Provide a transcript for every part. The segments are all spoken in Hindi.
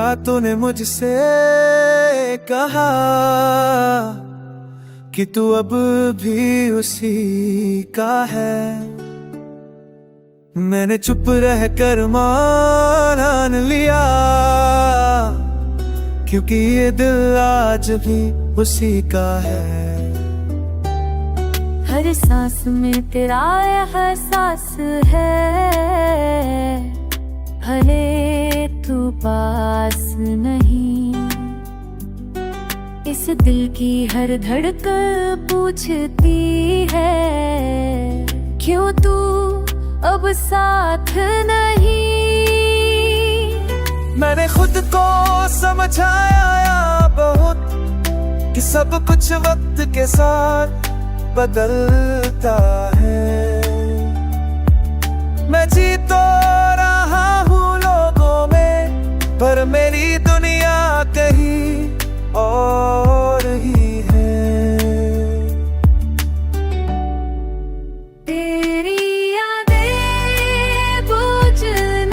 रातों ने मुझसे कहा कि तू अब भी उसी का है। मैंने चुप रह कर मान लिया, क्योंकि ये दिल आज भी उसी का है। हर सांस में तेरा एहसास है, भले तू पास नहीं। इस दिल की हर धड़कन पूछती है, क्यों तू अब साथ नहीं। मैंने खुद को समझाया बहुत कि सब कुछ वक्त के साथ बदलता है। मैं जी तो रहा हूँ लोगों में, पर मेरी दुनिया कहीं और ही है। तेरी यादें बोझ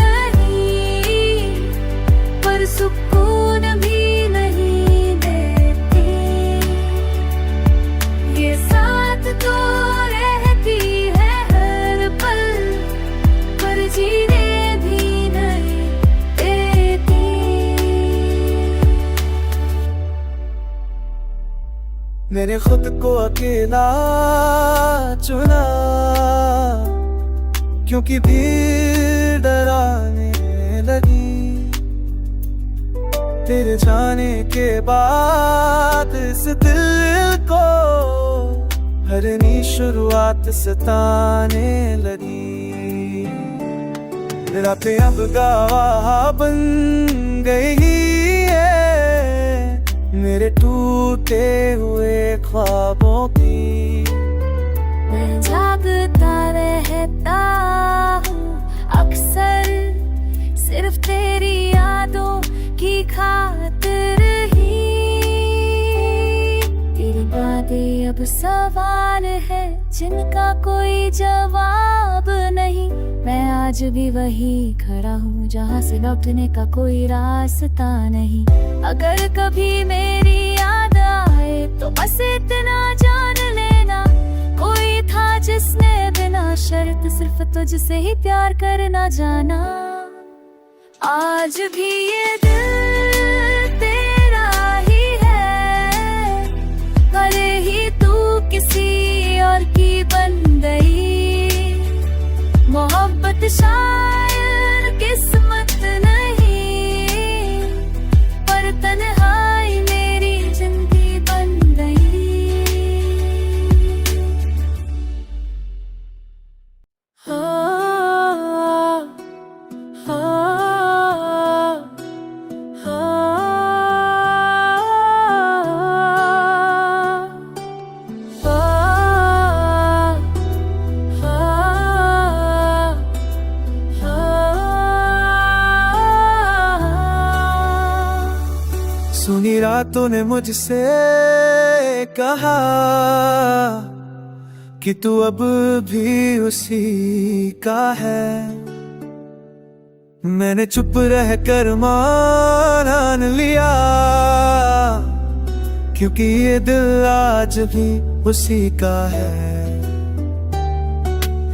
नहीं, पर सुकून भी नहीं देती। ये साथ तो रहती है हर पल, पर जीने भी नहीं देती। मैंने खुद को अकेला चुना, क्योंकि भीड़ डराने लगी। तेरे जाने के बाद इस दिल को हर नई शुरुआत सताने लगी। रातें अब गवाह बन गई है मेरे टूटे हुए ख्वाबों की। मैं जागता रहता हूँ अक्सर, सिर्फ तेरी यादों की खातिर ही। तेरी बातें अब सवाल है जिनका कोई जवाब नहीं। मैं आज भी वही खड़ा हूँ जहाँ से लौटने का कोई रास्ता नहीं। अगर कभी मेरी याद आए तो बस इतना जान लेना, कोई था जिसने बिना शर्त सिर्फ तुझसे ही प्यार करना जाना। आज भी ये दिल तेरा ही है, भले ही तू किसी और की बन गई। मोहब्बत शायद किस्मत नहीं, पर तन्हाई मेरी जिंदगी बन गई। हो हो सुनी रातों ने मुझसे कहा कि तू अब भी उसी का है। मैंने चुप रह कर मान लिया, क्योंकि ये दिल आज भी उसी का है।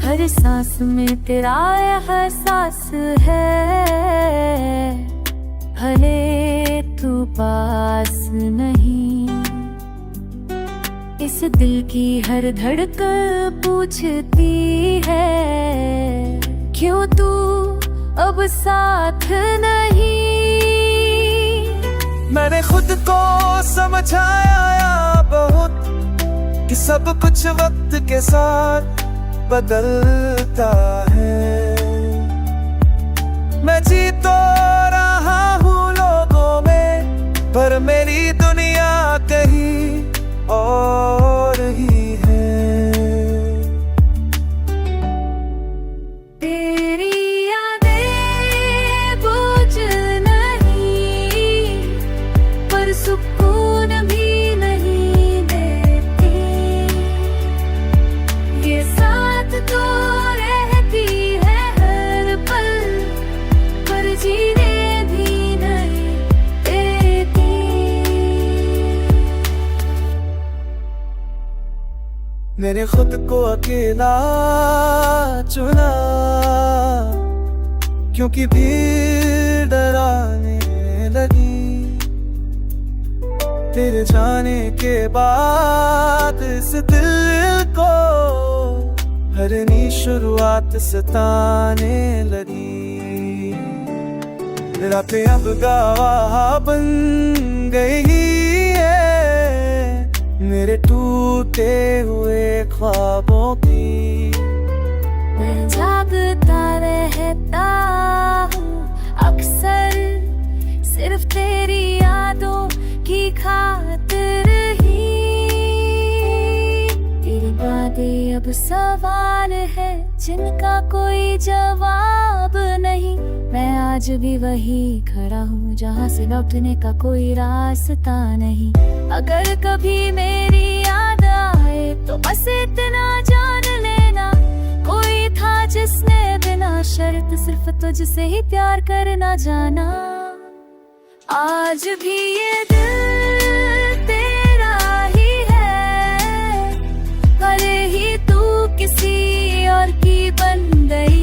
हर सांस में तेरा एहसास है, भले तू पास नहीं। इस दिल की हर धड़कन पूछती है, क्यों तू अब साथ नहीं। मैंने खुद को समझाया बहुत कि सब कुछ वक्त के साथ बदलता है। मैं जी तो रहा हूँ लोगों में, पर मेरी दुनिया कहीं और ही है। तेरी यादें बोझ नहीं, पर सुकून भी नहीं देती। ये साथ तो रहती है हर पल, पर जीने भी नहीं मैंने खुद को अकेला चुना, क्योंकि भीड़ डराने लगी। तेरे जाने के बाद इस दिल को हर नई शुरुआत सताने लगी। रातें अब गवाह बन गई है मेरे टूटे हुए ख्वाबों की। मैं जागता रहता हूँ अक्सर सिर्फ तेरी यादों की खातिर ही। तेरी बातें अब सवाल है जिनका कोई जवाब नहीं। मैं आज भी वही खड़ा हूँ जहाँ से लौटने का कोई रास्ता नहीं। अगर कभी मेरी याद आए तो बस इतना जान लेना, कोई था जिसने बिना शर्त सिर्फ तुझसे ही प्यार करना जाना। आज भी ये दिल तेरा ही है, भले ही तू किसी और की बन गई।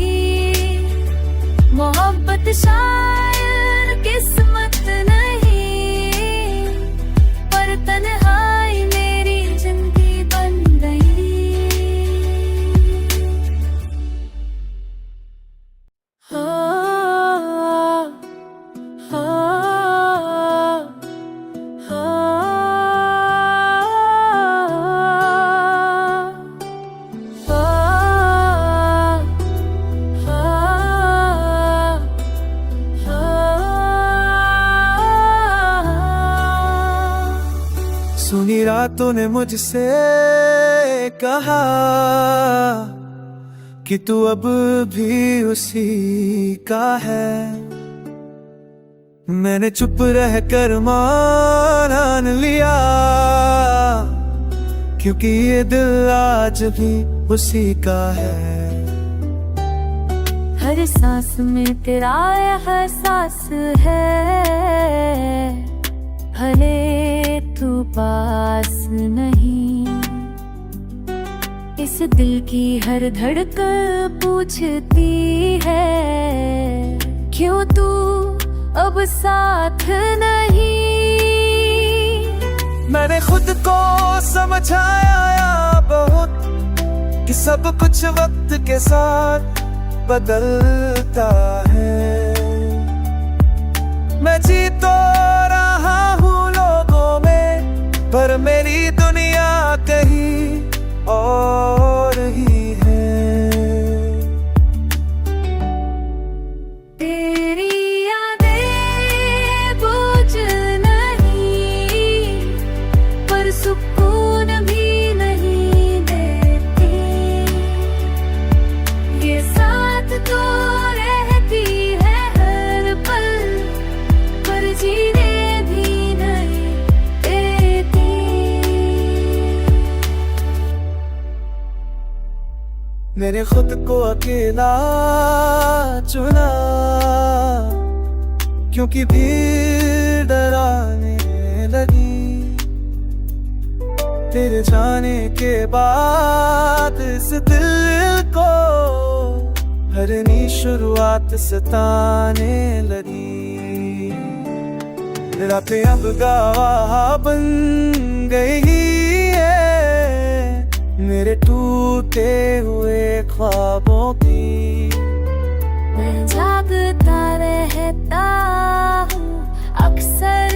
मोहब्बत शायद किस्मत नहीं, पर तन्हाई मेरी जिंदगी बन गई। हो हो सुनी रातों ने मुझसे कहा कि तू अब भी उसी का है। मैंने चुप रह कर मान लिया, क्योंकि ये दिल आज भी उसी का है। हर सांस में तेरा एहसास है, भले तू पास नहीं। इस दिल की हर धड़कन पूछती है, क्यों तू अब साथ नहीं। मैंने खुद को समझाया बहुत कि सब कुछ वक्त के साथ बदलता है। मैं जी तो रहा हूँ लोगों में, पर मेरी दुनिया कहीं और ही है। तेरी यादें बोझ नहीं, पर सुकून भी नहीं देती। ये साथ तो रहती है हर पल, पर जीने भी नहीं देती। मैंने खुद को अकेला चुना, क्योंकि भीड़ डराने लगी। तेरे जाने के बाद इस दिल को हर नई शुरुआत सताने लगी। रातें अब गवाह बन गई है मेरे टूटे हुए ख्वाबों की। मैं जागता रहता हूँ अक्सर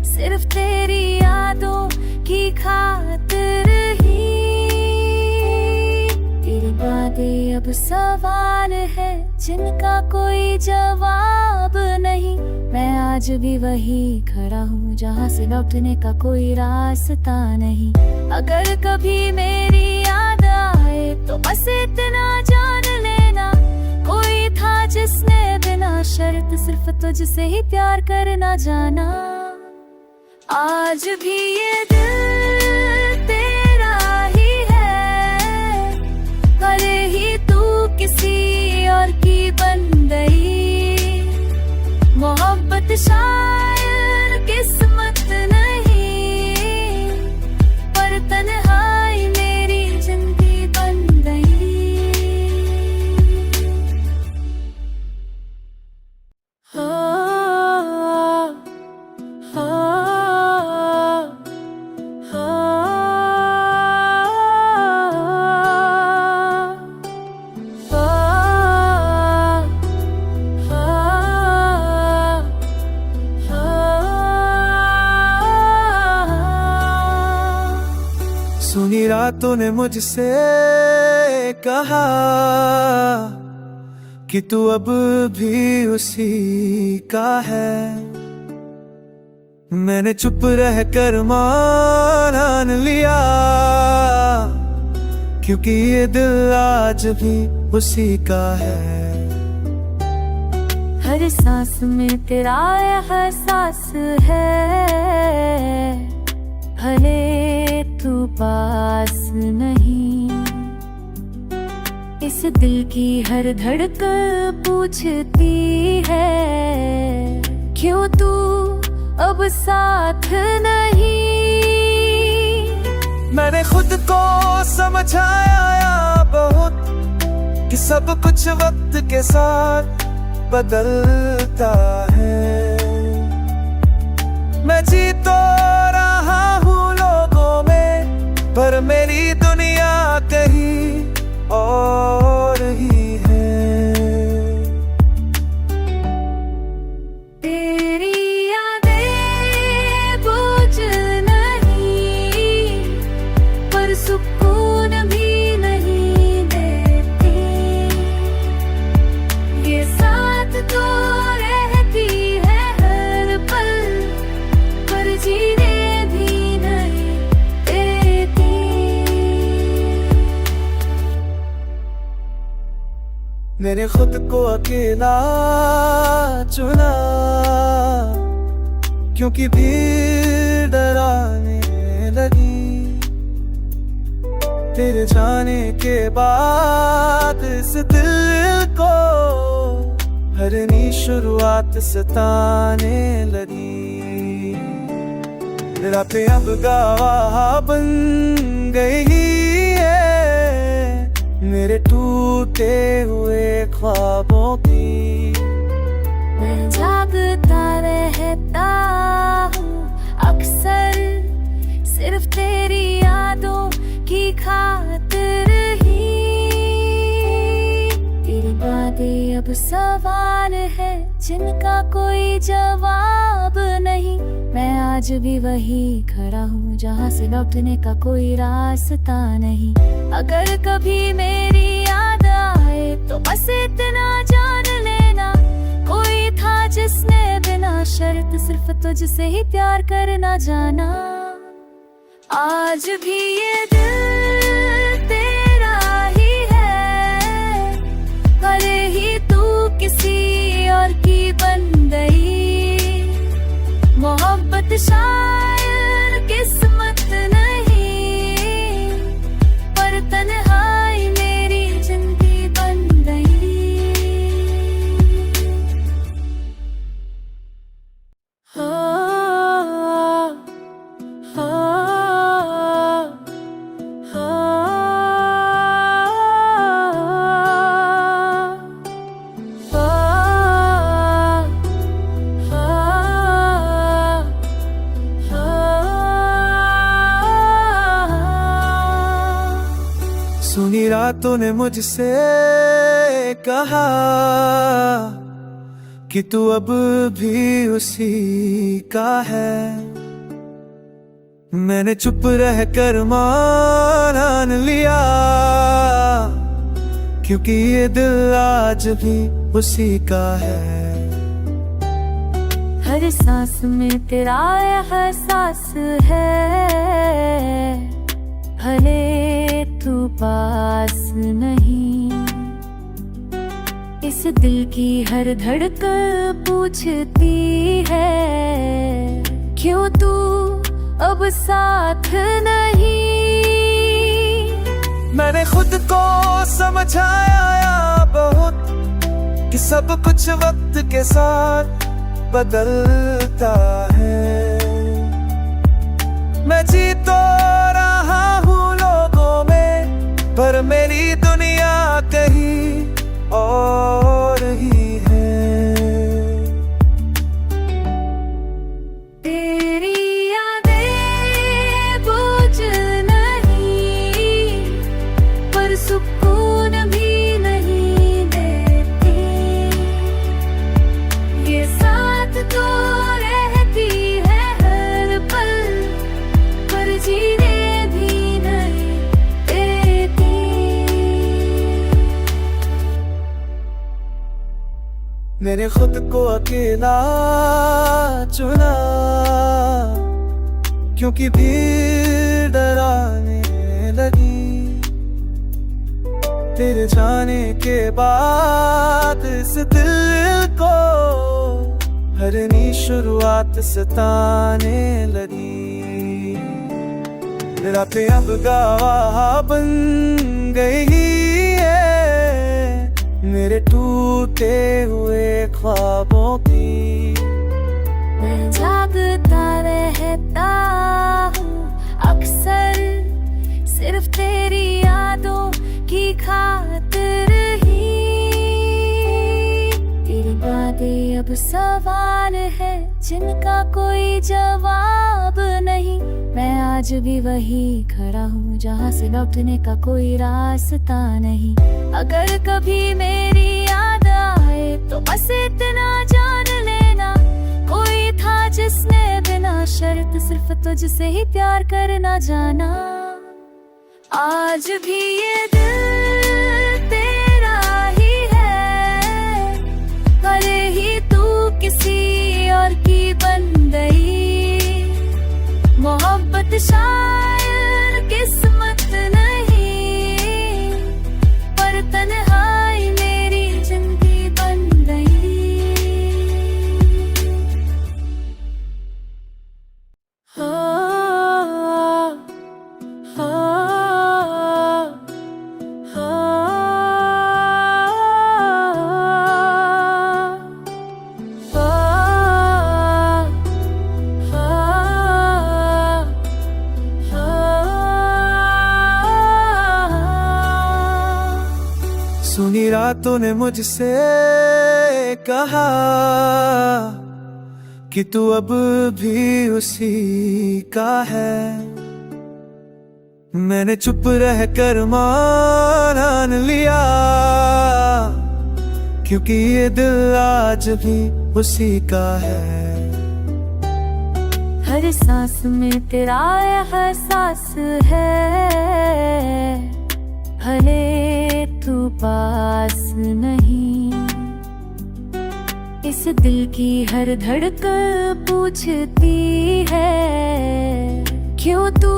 सिर्फ तेरी यादों की खातिर ही। तेरी बातें अब सवाल है जिनका कोई जवाब नहीं। मैं आज भी वही खड़ा हूँ जहाँ से लौटने का कोई रास्ता नहीं। अगर कभी मेरी याद आए तो बस इतना जान लेना, कोई था जिसने बिना शर्त सिर्फ तुझसे ही प्यार करना जाना। आज भी ये दिल तेरा ही है, भले ही तू किसी और की बन गई। मोहब्बत शायद किस्मत नहीं, पर तन्हाई मेरी रातों ने मुझसे कहा कि तू अब भी उसी का है। मैंने चुप रह कर मान लिया, क्योंकि ये दिल आज भी उसी का है। हर सांस में तेरा एहसास है, भले तू पास नहीं। इस दिल की हर धड़कन पूछती है, क्यों तू अब साथ नहीं। मैंने खुद को समझाया बहुत कि सब कुछ वक्त के साथ बदलता है। मैं जी तो रहा हूँ लोगों में, पर मेरी दुनिया कहीं और ही है। तेरी यादें बोझ नहीं, पर सुकून भी नहीं देती। ये साथ तो रहती है हर पल, पर जीने भी नहीं देती। मैंने खुद को अकेला चुना, क्योंकि भीड़ डराने लगी। तेरे जाने के बाद इस दिल को हर नई शुरुआत सताने लगी। रातें अब गवाह बन गई है मेरे टूटे हुए ख्वाबों की। मैं जागता रहता हूँ अक्सर, सिर्फ तेरी यादों की खातिर ही। तेरी बातें अब सवाल है जिनका कोई जवाब नहीं। मैं आज भी वही खड़ा हूँ जहाँ से लौटने का कोई रास्ता नहीं। अगर कभी मेरी याद आए तो बस इतना जान लेना, कोई था जिसने बिना शर्त सिर्फ तुझसे ही प्यार करना जाना। आज भी ये दिल तेरा ही है, भले ही तू किसी और की बन गई। मोहब्बत शायद किस्मत नहीं, पर तन्हाई मेरी जिंदगी बन गई। हो, हो, हो, सुनी रातों ने मुझसे कहा कि तू अब भी उसी का है। मैंने चुप रह कर मान लिया, क्योंकि ये दिल आज भी उसी का है। हर सांस में तेरा एहसास है, भले तू पास नहीं। इस दिल की हर धड़कन पूछती है, क्यों तू अब साथ नहीं। मैंने खुद को समझाया बहुत कि सब कुछ वक्त के साथ बदलता है। मैं जी तो रहा हूँ लोगों में, पर मेरी दुनिया कहीं और ही है। तेरी यादें बोझ नहीं, पर सुकून भी नहीं देती। ये साथ तो रहती है हर पल, पर जीने भी नहीं मैंने खुद को अकेला चुना, क्योंकि भीड़ डराने लगी। तेरे जाने के बाद इस दिल को हर नई शुरुआत सताने लगी। रातें अब गवाह बन गई है मेरे टूटे हुए ख्वाबों की। मैं जागता रहता हूँ अक्सर सिर्फ तेरी यादों की खातिर ही। तेरी बातें अब सवाल है जिनका कोई जवाब नहीं। मैं आज भी वही खड़ा हूँ जहाँ से लौटने का कोई रास्ता नहीं। अगर कभी मेरी याद आए तो बस इतना जान लेना, कोई था जिसने बिना शर्त सिर्फ तुझसे ही प्यार करना जाना। आज भी ये दिल तेरा ही है, भले ही तू किसी और की बन गई। मोहब्बत शायद किस्मत नहीं, पर तन्हाई मेरी जिंदगी बन गई। हो, हो, हो, सुनी रातों ने मुझसे कहा कि तू अब भी उसी का है। मैंने चुप रह कर मान लिया, क्योंकि ये दिल आज भी उसी का है। हर सांस में तेरा एहसास है, भले तू पास नहीं। इस दिल की हर धड़कन पूछती है, क्यों तू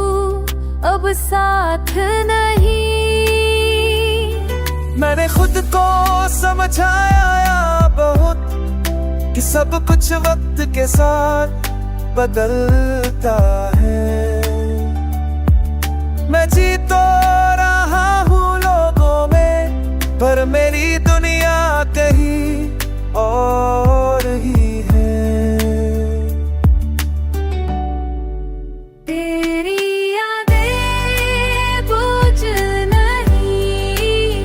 अब साथ नहीं। मैंने खुद को समझाया बहुत कि सब कुछ वक्त के साथ बदलता है। मैं जी तो रहा हूँ लोगों में, पर मेरी दुनिया कहीं और ही है। तेरी यादें बोझ नहीं,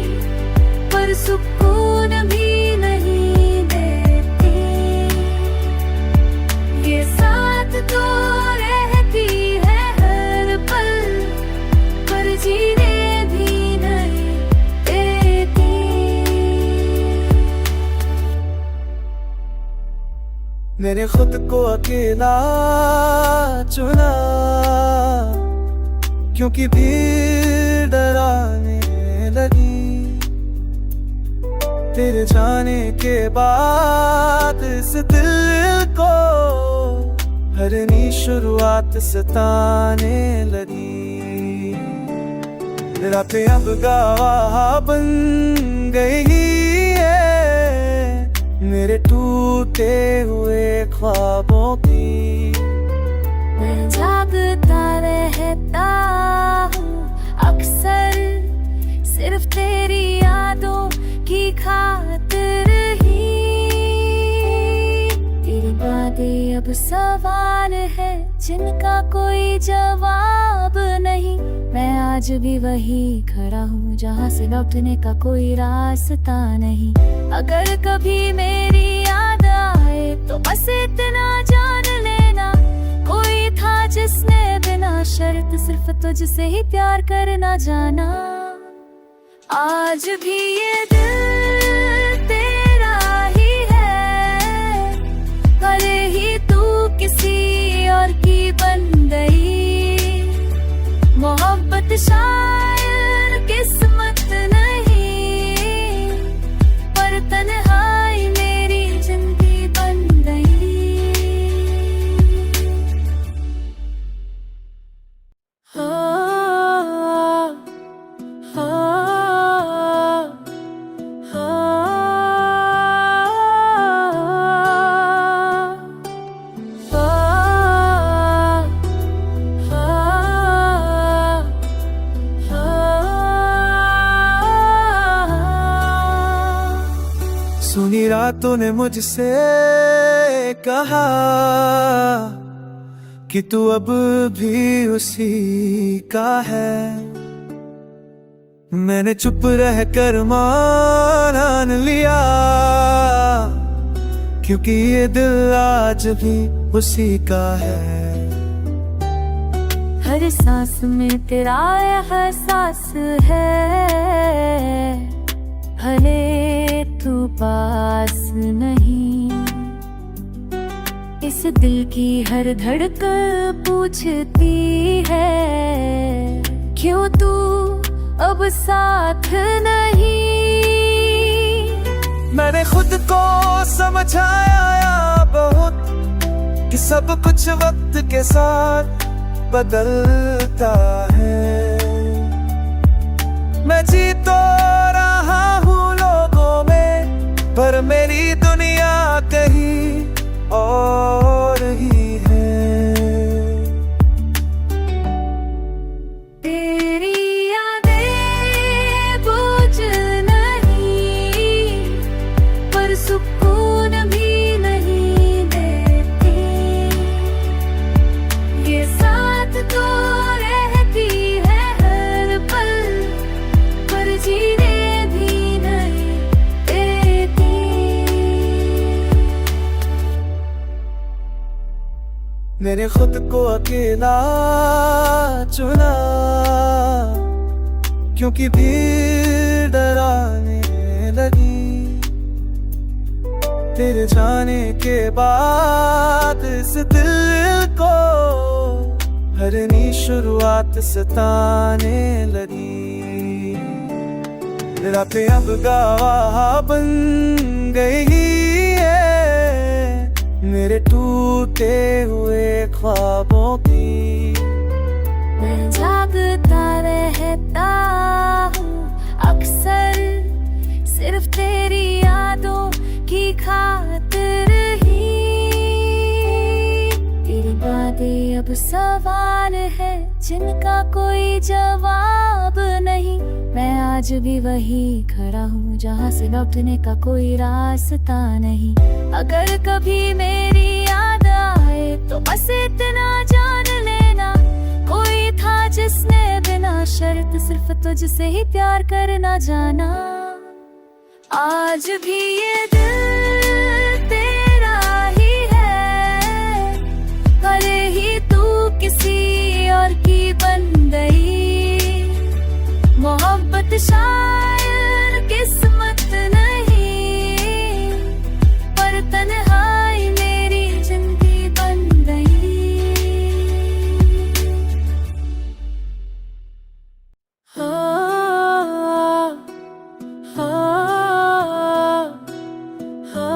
पर सुकून भी नहीं देती। ये साथ तो रहती है हर पल, पर जीने भी नहीं देती। मैंने खुद को अकेला चुना, क्योंकि भीड़ डराने लगी। तेरे जाने के बाद इस दिल को हर नई शुरुआत सताने लगी। रातें अब गवाह बन गई है मेरे टूटे हुए ख्वाबों की। मैं जागता रहता हूँ अक्सर सिर्फ तेरी यादों की खातिर ही। तेरी बातें अब सवाल है जिनका कोई जवाब नहीं। मैं आज भी वही खड़ा हूँ जहाँ से लौटने का कोई रास्ता नहीं। अगर कभी मेरी याद आए तो बस इतना जान लेना, कोई था जिसने बिना शर्त सिर्फ तुझसे ही प्यार करना जाना। आज भी ये दिल तेरा ही है, भले ही तू किसी और की बन गई। मोहब्बत शायद किस्मत नहीं, पर तन्हाई मेरी रातों ने मुझसे कहा कि तू अब भी उसी का है। मैंने चुप रह कर मान लिया, क्योंकि ये दिल आज भी उसी का है। हर सांस में तेरा एहसास है, भले तू पास नहीं। इस दिल की हर धड़कन पूछती है, क्यों तू अब साथ नहीं। मैंने खुद को समझाया बहुत कि सब कुछ वक्त के साथ बदलता है। मैं जी तो रहा हूँ लोगों में, पर मेरी दुनिया कहीं और ही है। तेरी यादें बोझ नहीं, पर सुकून भी नहीं देती। ये साथ तो रहती है हर पल, पर जीने भी नहीं देती। मैंने खुद को अकेला चुना, क्योंकि भीड़ डराने लगी। तेरे जाने के बाद इस दिल को हर नई शुरुआत सताने लगी। रातें अब गवाह बन गई है मेरे टूटे हुए ख्वाबों की। मैं जागता रहता हूँ अक्सर, सिर्फ तेरी यादों की खातिर ही। तेरी बातें अब सवाल है जिनका कोई जवाब नहीं। मैं आज भी वही खड़ा हूँ जहाँ से लौटने का कोई रास्ता नहीं। अगर कभी मेरी याद आए तो बस इतना जान लेना, कोई था जिसने बिना शर्त सिर्फ तुझसे ही प्यार करना जाना। आज भी ये दिल तेरा ही है, भले ही तू किसी और की बन गई। मोहब्बत शायद किस्मत नहीं, पर तन्हाई मेरी जिंदगी बन गई। हो, हो, हो,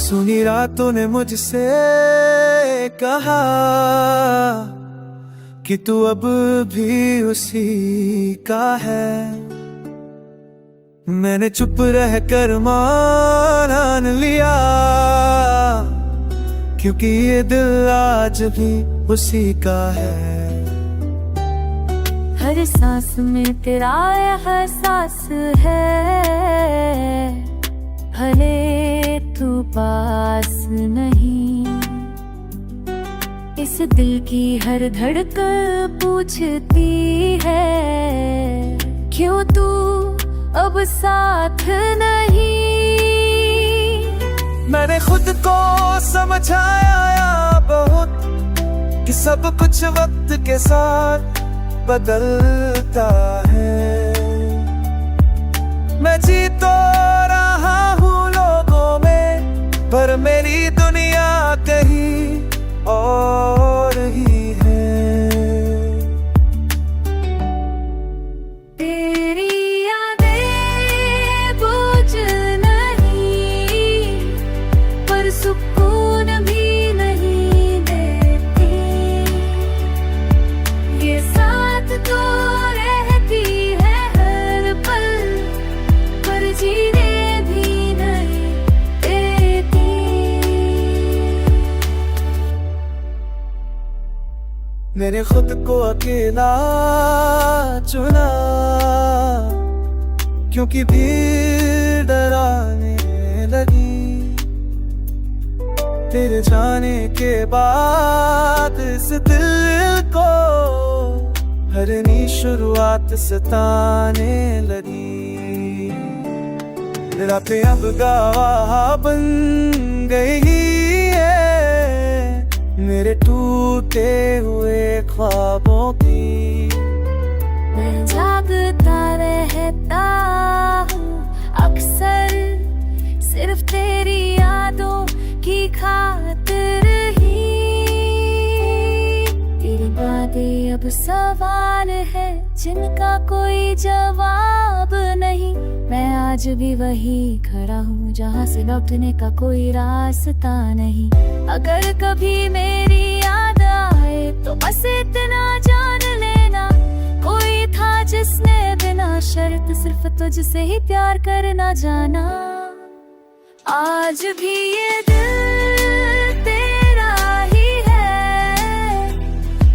सुनी रातों ने मुझसे कहा कि तू अब भी उसी का है। मैंने चुप रह कर मान लिया, क्योंकि ये दिल आज भी उसी का है। हर सांस में तेरा एहसास है, भले तू पास नहीं। इस दिल की हर धड़कन पूछती है, क्यों तू अब साथ नहीं। मैंने खुद को समझाया बहुत कि सब कुछ वक्त के साथ बदलता है। मैं जी तो रहा हूँ लोगों में, पर मेरी दुनिया कहीं और ही है। तेरी यादें बोझ नहीं, पर सुकून भी नहीं देती। ये साथ तो रहती है हर पल, पर जीने भी नहीं मैंने खुद को अकेला चुना, क्योंकि भीड़ डराने लगी। तेरे जाने के बाद इस दिल को हर नई शुरुआत सताने लगी। रातें अब गवाह बन गई है मेरे टूटे हुए ख्वाबों की। मैं जागता रहता हूँ अक्सर सिर्फ तेरी यादों की खातिर ही। तेरी बातें अब सवाल है जिनका कोई जवाब नहीं। मैं आज भी वही खड़ा हूँ जहाँ से लौटने का कोई रास्ता नहीं। अगर कभी मेरी याद आए तो बस इतना जान लेना, कोई था जिसने बिना शर्त सिर्फ तुझसे ही प्यार करना जाना। आज भी ये दिल तेरा ही है,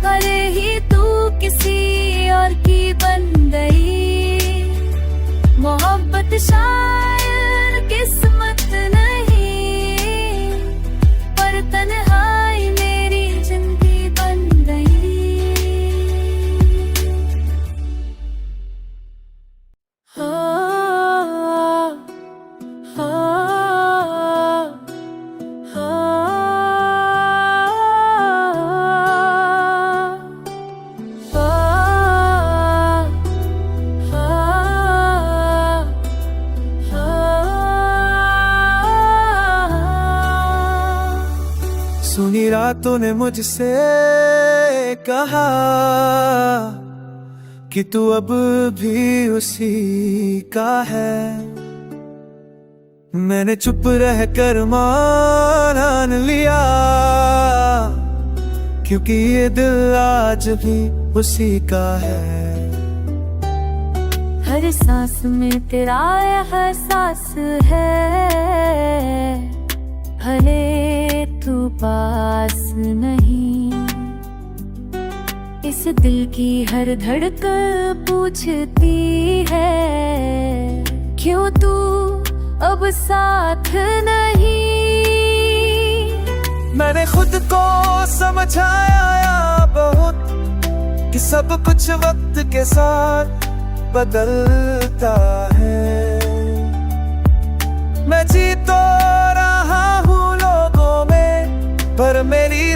भले ही तू किसी और की बन गई। मोहब्बत शायद किस्मत नहीं, पर तन्हाई मेरी जिंदगी बन गई। हो हो सुनी रातों ने मुझसे कहा कि तू अब भी उसी का है। मैंने चुप रह कर मान लिया, क्योंकि ये दिल आज भी उसी का है। हर सांस में तेरा एहसास है, भले तू पास नहीं। इस दिल की हर धड़कन पूछती है, क्यों तू अब साथ नहीं। मैंने खुद को समझाया बहुत कि सब कुछ वक्त के साथ बदलता है। मैं जी तो रहा हूँ लोगों में, पर मेरी